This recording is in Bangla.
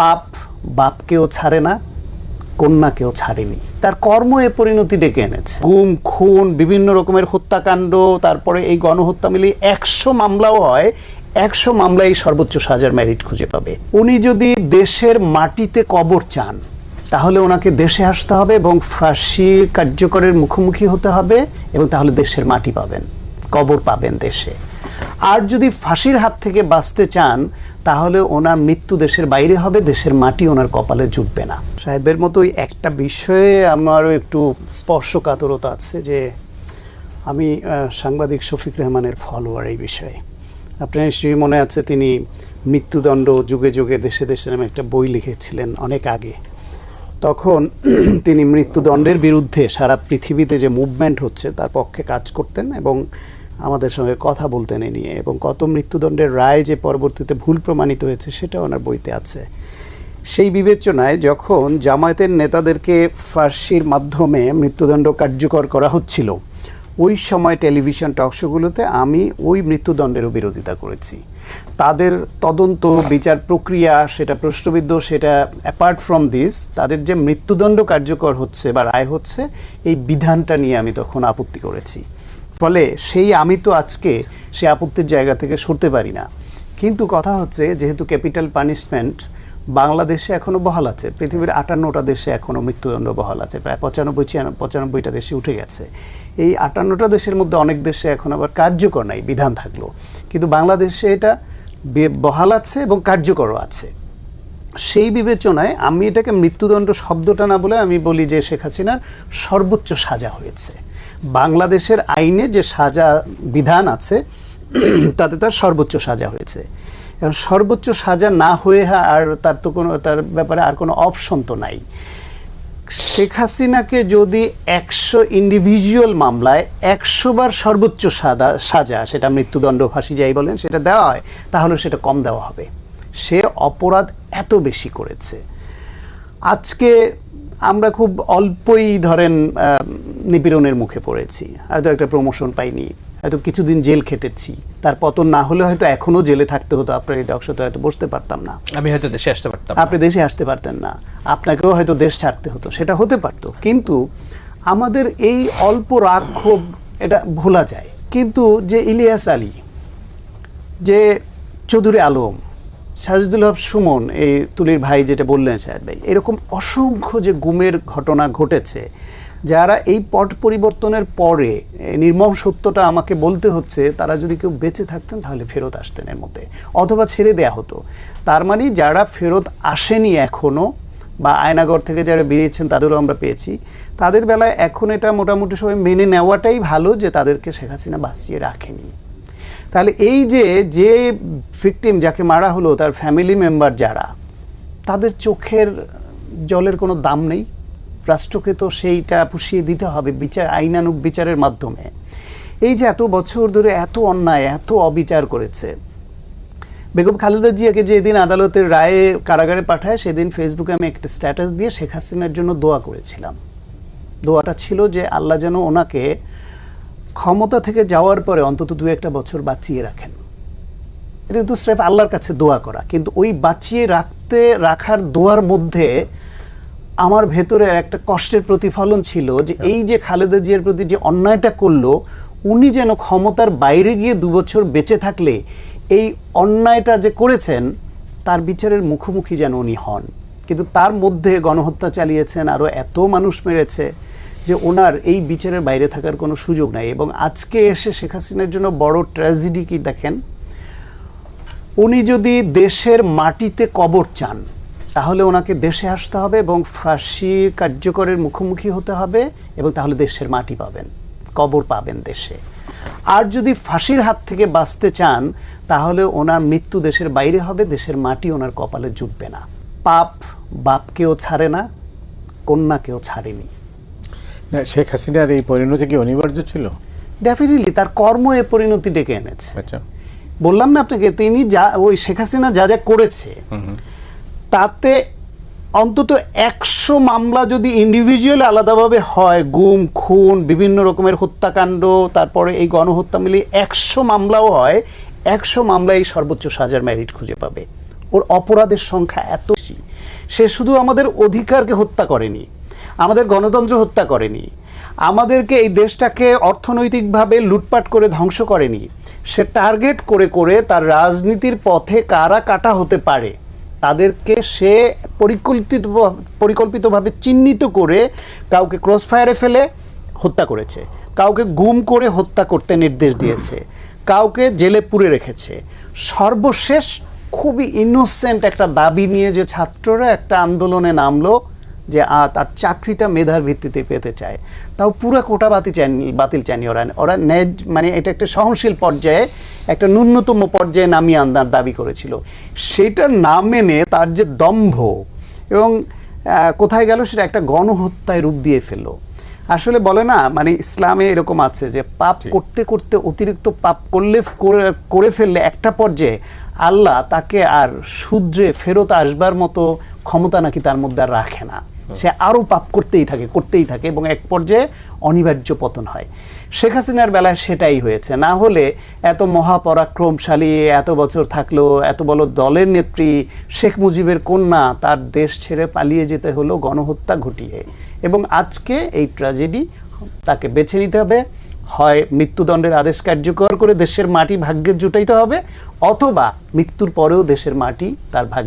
পাপ বাপকেও ছাড়ে না, কন্যাকেও ছাড়েনি। তার কর্ম এ পরিণতি ডেকে এনেছে। গুম, খুন, বিভিন্ন রকমের হত্যাকাণ্ড, তারপরে এই গণহত্যা মিলিয়ে 100 মামলাও হয়, 100 মামলায় সর্বোচ্চ সাজার মেরিট খুঁজে পাবে। উনি যদি দেশের মাটিতে কবর চান তাহলে ওনাকে দেশে আসতে হবে এবং ফাঁসি কার্যকরের মুখোমুখি হতে হবে, এবং তাহলে দেশের মাটি পাবেন, কবর পাবেন দেশে। আর যদি ফাঁসির হাত থেকে বাঁচতে চান তাহলে ওনার মৃত্যু দেশের বাইরে হবে, দেশের মাটি ওনার কপালে জুটবে না। সাহেবের মতোই একটা বিষয়ে আমারও একটু স্পর্শকাতরতা আছে, যে আমি সাংবাদিক শফিক রেহমানের ফলোয়ার এই বিষয়ে। আপনার নিশ্চয়ই মনে আছে তিনি মৃত্যুদণ্ড যুগে যুগে দেশে দেশে নামে একটা বই লিখেছিলেন অনেক আগে। তখন তিনি মৃত্যুদণ্ডের বিরুদ্ধে সারা পৃথিবীতে যে মুভমেন্ট হচ্ছে তার পক্ষে কাজ করতেন এবং আমাদের সঙ্গে কথা বলতেন এ নিয়ে, এবং কত মৃত্যুদণ্ডের রায় যে পরবর্তীতে ভুল প্রমাণিত হয়েছে সেটা ওনার বইতে আছে। সেই বিবেচনায় যখন জামায়াতের নেতাদেরকে ফাঁসির মাধ্যমে মৃত্যুদণ্ড কার্যকর করা হচ্ছিল, ওই সময় টেলিভিশন টকশোগুলোতে আমি ওই মৃত্যুদণ্ডেরও বিরোধিতা করেছি। তাদের তদন্ত বিচার প্রক্রিয়া সেটা প্রশ্নবিদ্ধ, সেটা অ্যাপার্ট ফ্রম দিস, তাদের যে মৃত্যুদণ্ড কার্যকর হচ্ছে বা রায় হচ্ছে এই বিধানটা নিয়ে আমি তখন আপত্তি করেছি। ফলে আমি তো আজকে সে আপত্তির জায়গা থেকে সরতে পারি না। কিন্তু কথা হচ্ছে, যেহেতু ক্যাপিটাল পানিশমেন্ট বাংলাদেশে এখনও বহাল আছে, পৃথিবীর 58টা দেশে এখনও মৃত্যুদণ্ড বহাল আছে, প্রায় 95-96টা দেশে উঠে গেছে। এই 58টা দেশের মধ্যে অনেক দেশে এখন আবার কার্যকর নাই, বিধান থাকলো, কিন্তু বাংলাদেশে এটা বহাল আছে এবং কার্যকরও আছে। সেই বিবেচনায় আমি এটাকে মৃত্যুদণ্ড শব্দটা না বলে আমি বলি যে শেখ হাসিনার সর্বোচ্চ সাজা হয়েছে। বাংলাদেশের আইনে যে সাজা বিধান আছে তাতে তার সর্বোচ্চ সাজা হয়েছে। সর্বোচ্চ সাজা না হয়ে আর তার ব্যাপারে আর কোনো অপশন তো নাই। শেখ হাসিনাকে যদি 100 ইন্ডিভিজুয়াল মামলায় 100 বার সর্বোচ্চ সাজা, সেটা মৃত্যুদণ্ড, ফাঁসি যাই বলেন, সেটা দেওয়া হয়, তাহলে সেটা কম দেওয়া হবে। সে অপরাধ এত বেশি করেছে। আজকে আমরা খুব অল্পই ধরেন নিপীড়নের মুখে পড়েছি, হয়তো একটা প্রমোশন পাইনি, হয়তো কিছুদিন জেল খেটেছি, তার পতন না হলে হয়তো এখনও জেলে থাকতে হতো, আপনার এই টকশোতে হয়তো বসতে পারতাম না, আমি হয়তো দেশে আসতে পারতাম, আপনি দেশে আসতে পারতেন না, আপনাকেও হয়তো দেশ ছাড়তে হতো, সেটা হতে পারতো। কিন্তু আমাদের এই অল্প রাগ ক্ষোভ এটা ভোলা যায়। কিন্তু যে ইলিয়াস আলী, যে চৌধুরী আলম, সাজিদুল হক সুমন, এই তুলির ভাই যেটা বললেন শাহেদ ভাই, এরকম অসংখ্য যে গুমের ঘটনা ঘটেছে, যারা এই পট পরিবর্তনের পরে নির্মম সত্যটা আমাকে বলতে হচ্ছে, তারা যদি কেউ বেঁচে থাকতেন তাহলে ফেরত আসতেন এর মধ্যে, অথবা ছেড়ে দেয়া হতো। তার মানে যারা ফেরত আসেনি এখনও, বা আয়নাগর থেকে যারা বেরিয়েছেন তাদেরও আমরা পেয়েছি, তাদের বেলায় এখন এটা মোটামুটি সবাই মেনে নেওয়াটাই ভালো যে তাদেরকে শেখ হাসিনা বাঁচিয়ে রাখেনি। তাহলে এই যে ভিকটিম, যাকে মারা হলো, তার ফ্যামিলি মেম্বার যারা, তাদের চোখের জলের কোনো দাম নেই। রাষ্ট্রকে তো সেইটা পুষিয়ে দিতে হবে আইনানুগ বিচারের মাধ্যমে। এই যে এত বছর ধরে এত অন্যায়, এত অবিচার করেছে, বেগম খালেদা জিয়াকে যেদিন আদালতের রায়ে কারাগারে পাঠায়, সেদিন ফেসবুকে আমি একটা স্ট্যাটাস দিয়ে শেখ হাসিনার জন্য দোয়া করেছিলাম। দোয়াটা ছিল যে আল্লাহ যেন ওনাকে ক্ষমতা থেকে যাওয়ার পরে অন্তত 2-1 বছর বাঁচিয়ে রাখেন। এটা কিন্তু স্রেফ আল্লাহর কাছে দোয়া করা, কিন্তু ওই বাঁচিয়ে রাখার দোয়ার মধ্যে আমার ভেতরে একটা কষ্টের প্রতিফলন ছিল যে এই যে খালেদা জিয়ার প্রতি যে অন্যায়টা করলো, উনি যেন ক্ষমতার বাইরে গিয়ে 2 বছর বেঁচে থাকলে এই অন্যায়টা যে করেছেন তার বিচারের মুখোমুখি যেন উনি হন। কিন্তু তার মধ্যে গণহত্যা চালিয়েছেন, আরও এত মানুষ মেরেছে যে ওনার এই বিচারের বাইরে থাকার কোনো সুযোগ নাই। এবং আজকে এসে শেখ হাসিনার জন্য বড় ট্র্যাজেডি কি দেখেন, উনি যদি দেশের মাটিতে কবর চান তাহলে ওনাকে দেশে আসতে হবে এবং ফাঁসি কার্যকরের মুখোমুখি হতে হবে, এবং তাহলে দেশের মাটি পাবেন, কবর পাবেন দেশে। আর যদি ফাঁসির হাত থেকে বাঁচতে চান তাহলে ওনার মৃত্যু দেশের বাইরে হবে, দেশের মাটি ওনার কপালে জুটবে না। পাপ বাপকেও ছাড়ে না, কন্যাকেও ছাড়েনি। শেখ হাসিনার এই পরিণতি কি অনিবার্য ছিল? ডেফিনেটলি তার কর্ম এ পরিণতি ডেকে এনেছে। আচ্ছা, বললাম না আপনাকে, তিনি ওই শেখ হাসিনা যা করেছে তাতে অন্তত 100 মামলা যদি ইন্ডিভিজুয়াল আলাদাভাবে হয়, গুম, খুন, বিভিন্ন রকমের হত্যাকাণ্ড, তারপরে এই গণহত্যা মিলিয়ে 100 মামলাও হয়, 100 মামলায় সর্বোচ্চ সাজার মেরিট খুঁজে পাবে। ওর অপরাধের সংখ্যা এত বেশি। সে শুধু আমাদের অধিকারকে হত্যা করেনি, আমাদের গণতন্ত্র হত্যা করেনি, আমাদেরকে এই দেশটাকে অর্থনৈতিকভাবে লুটপাট করে ধ্বংস করেনি, সে টার্গেট করে করে তার রাজনীতির পথে কারা কাটা হতে পারে তাদেরকে সে পরিকল্পিতভাবে চিহ্নিত করে কাউকে ক্রসফায়ারে ফেলে হত্যা করেছে, কাউকে গুম করে হত্যা করতে নির্দেশ দিয়েছে, কাউকে জেলে পুরে রেখেছে। সর্বশেষ খুবই ইনোসেন্ট একটা দাবি নিয়ে যে ছাত্ররা একটা আন্দোলনে নামলো যে তার চাকরিটা মেধার ভিত্তিতে পেতে চায়, তাও পুরো কোটা বাতিল চায়নি ওরা মানে এটা একটা সহনশীল পর্যায়ে একটা ন্যূনতম পর্যায়ে নামিয়ে আনার দাবি করেছিল। সেটা না মেনে তার যে দম্ভ এবং কোথায় গেল সেটা একটা গণহত্যায় রূপ দিয়ে ফেললো। আসলে বলে না, মানে ইসলামে এরকম আছে যে পাপ করতে করতে অতিরিক্ত পাপ করে ফেললে একটা পর্যায়ে আল্লাহ তাকে আর শুধরে ফেরত আসবার মতো ক্ষমতা নাকি তার মধ্যে আর রাখে না, সে আরও পাপ করতেই থাকে এবং এক পর্যায়ে অনিবার্য পতন হয়। শেখ হাসিনার বেলায় সেটাই হয়েছে। না হলে এত মহাপরাক্রমশালী, এত বছর থাকলো, এত বড় দলের নেত্রী শেখ মুজিবের কন্যা, তার দেশ ছেড়ে পালিয়ে যেতে হলো গণহত্যা ঘটিয়ে। এবং আজকে এই ট্র্যাজেডি, তাকে বেছে নিতে হবে, হয় মৃত্যুদণ্ডের আদেশ কার্যকর করে দেশের মাটি ভাগ্যে জুটাইতে হবে, অথবা মৃত্যুর পরেও দেশের মাটি তার ভাগ্য